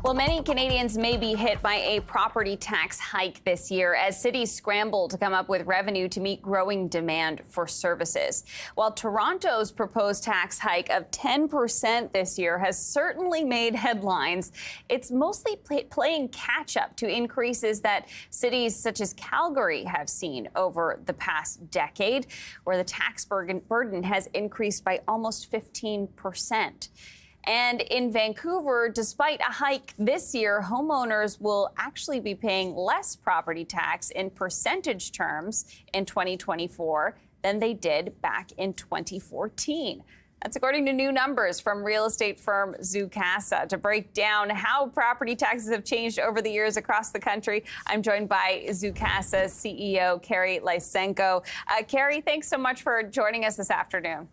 Well, many Canadians may be hit by a property tax hike this year as cities scramble to come up with revenue to meet growing demand for services. While Toronto's proposed tax hike of 10% this year has certainly made headlines, it's mostly playing catch up to increases that cities such as Calgary have seen over the past decade, where the tax burden has increased by almost 15%. And in Vancouver, despite a hike this year, homeowners will actually be paying less property tax in percentage terms in 2024 than they did back in 2014. That's according to new numbers from real estate firm Zoocasa. To break down how property taxes have changed over the years across the country, I'm joined by Zoocasa CEO Carrie Lysenko. Carrie, thanks so much for joining us this afternoon.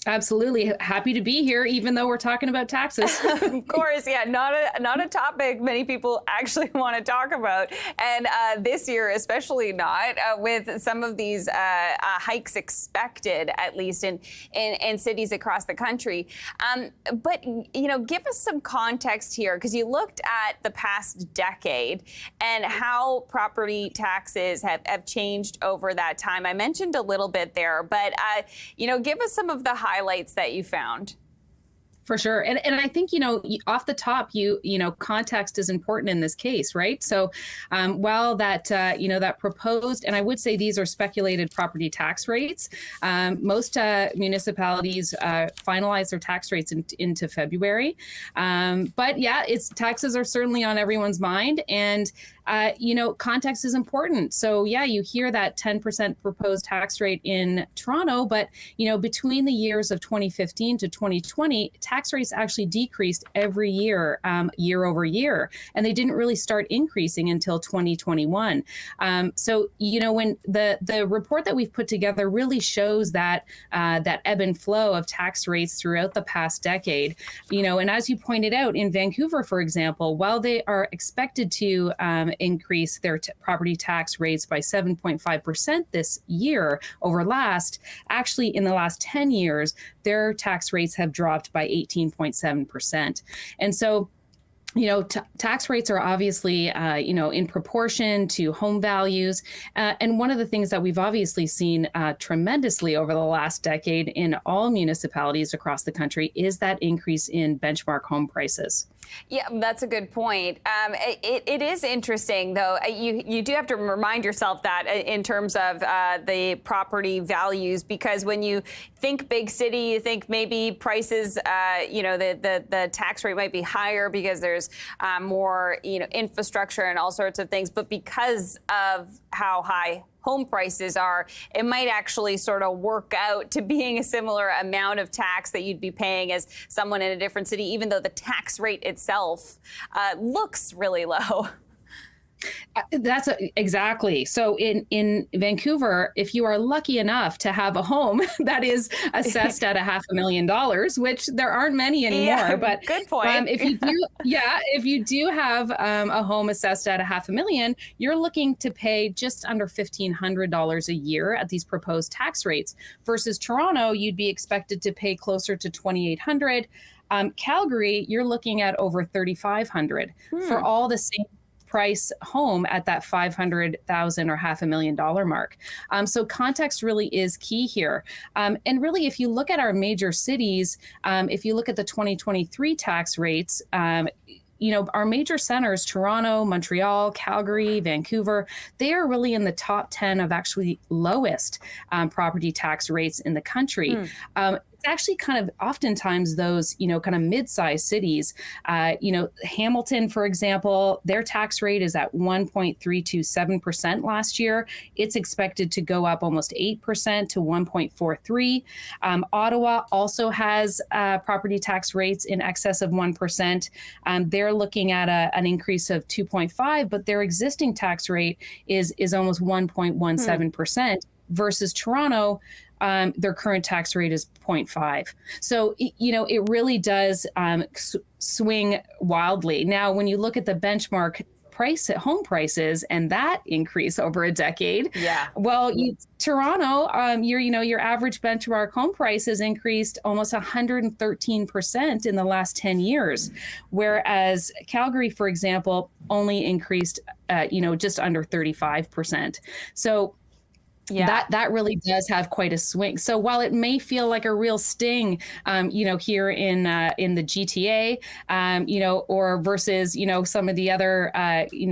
Absolutely. Happy to be here, even though we're talking about taxes. Of course, yeah, not a topic many people actually want to talk about. And this year, especially not, with some of these hikes expected, at least in cities across the country. But, you know, give us some context here, because you looked at the past decade and how property taxes have changed over that time. I mentioned a little bit there, but, you know, give us some of the highlights that you found. For sure. And I think, you know, off the top, you know, context is important in this case, right? So while that, you know, that proposed, and I would say these are speculated property tax rates, most municipalities finalize their tax rates into February. But yeah, taxes are certainly on everyone's mind. And you know, context is important. So yeah, you hear that 10% proposed tax rate in Toronto, but you know, between the years of 2015 to 2020, tax rates actually decreased every year, year over year, and they didn't really start increasing until 2021. So you know, when the report that we've put together really shows that that ebb and flow of tax rates throughout the past decade, you know, and as you pointed out, in Vancouver, for example, while they are expected to increase their property tax rates by 7.5% this year over last, actually in the last 10 years, their tax rates have dropped by 18.7%. And so, you know, tax rates are obviously, you know, in proportion to home values. And one of the things that we've obviously seen tremendously over the last decade in all municipalities across the country is that increase in benchmark home prices. Yeah, that's a good point. It is interesting, though. You do have to remind yourself that in terms of the property values, because when you think big city, you think maybe prices, you know, the tax rate might be higher because there's more, you know, infrastructure and all sorts of things. But because of how high home prices are, it might actually sort of work out to being a similar amount of tax that you'd be paying as someone in a different city, even though the tax rate itself looks really low. That's exactly. So in Vancouver, if you are lucky enough to have a home that is assessed at $500,000, which there aren't many anymore, yeah, but good point. If you do, yeah, if you do have a home assessed at $500,000, you're looking to pay just under $1,500 a year at these proposed tax rates. Versus Toronto, you'd be expected to pay closer to $2,800. Calgary, you're looking at over $3,500 for all the same price home at that $500,000 or $500,000 mark. So context really is key here. And really, if you look at our major cities, if you look at the 2023 tax rates, you know, our major centers, Toronto, Montreal, Calgary, Vancouver, they are really in the top 10 of actually lowest property tax rates in the country. It's actually kind of oftentimes those, you know, kind of mid-sized cities, you know, Hamilton, for example, their tax rate is at 1.327% last year. It's expected to go up almost 8% to 1.43. Ottawa also has property tax rates in excess of 1%. They're looking at an increase of 2.5, but their existing tax rate is almost 1.17%. Versus Toronto, their current tax rate is 0.5. So, you know, it really does swing wildly. Now, when you look at the benchmark home prices and that increase over a decade. Yeah. Well, Toronto, your average benchmark home price has increased almost 113% in the last 10 years, whereas Calgary, for example, only increased, just under 35%. So yeah, that really does have quite a swing. So while it may feel like a real sting, here in the GTA, or versus some of the other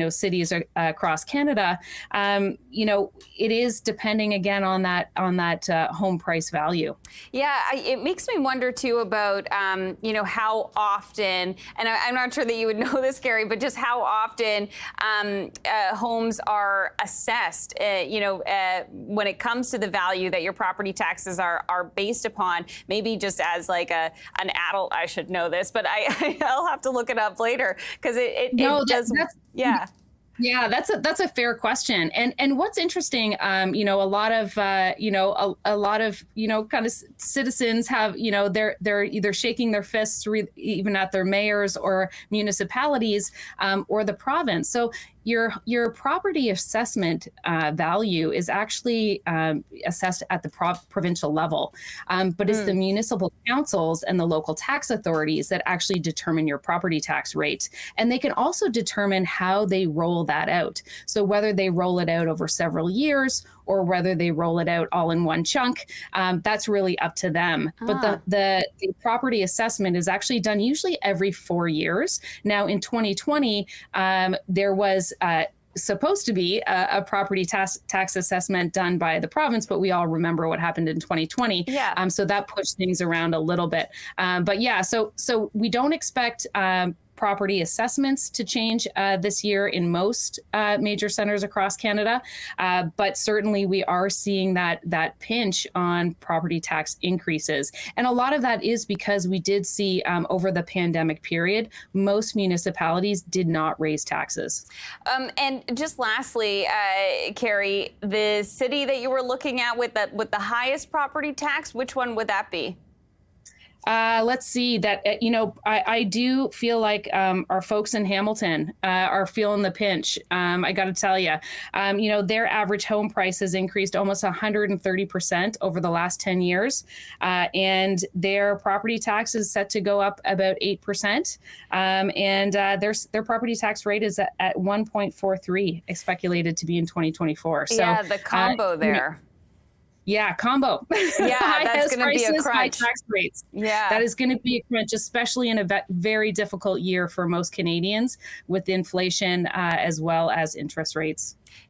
cities across Canada, it is depending again on that home price value. Yeah, it makes me wonder too about how often, and I'm not sure that you would know this, Carrie, but just how often homes are assessed. When it comes to the value that your property taxes are based upon. Maybe just as like an adult, I should know this, but I'll have to look it up later because it does. Yeah. Yeah, that's a fair question. And what's interesting, a lot of kind of citizens have, they're either shaking their fists even at their mayors or municipalities or the province. So your property assessment value is actually assessed at the provincial level, but it's the municipal councils and the local tax authorities that actually determine your property tax rate. And they can also determine how they roll that out. So whether they roll it out over several years or whether they roll it out all in one chunk, that's really up to them. But the property assessment is actually done usually every 4 years. Now, in 2020, there was supposed to be a property tax assessment done by the province, but we all remember what happened in 2020. Yeah. So that pushed things around a little bit. But yeah, so we don't expect property assessments to change this year in most major centers across Canada. But certainly we are seeing that pinch on property tax increases. And a lot of that is because we did see over the pandemic period, most municipalities did not raise taxes. And just lastly, Carrie, the city that you were looking at with the highest property tax, which one would that be? Let's see that, I do feel like our folks in Hamilton are feeling the pinch. I got to tell you, their average home price has increased almost 130% over the last 10 years. And their property tax is set to go up about 8%. And their property tax rate is at 1.43, speculated to be in 2024. So yeah, the combo there. Yeah, combo. Yeah, that's going to be a crunch. High tax rates. Yeah, that is going to be a crunch, especially in a very difficult year for most Canadians with inflation as well as interest rates.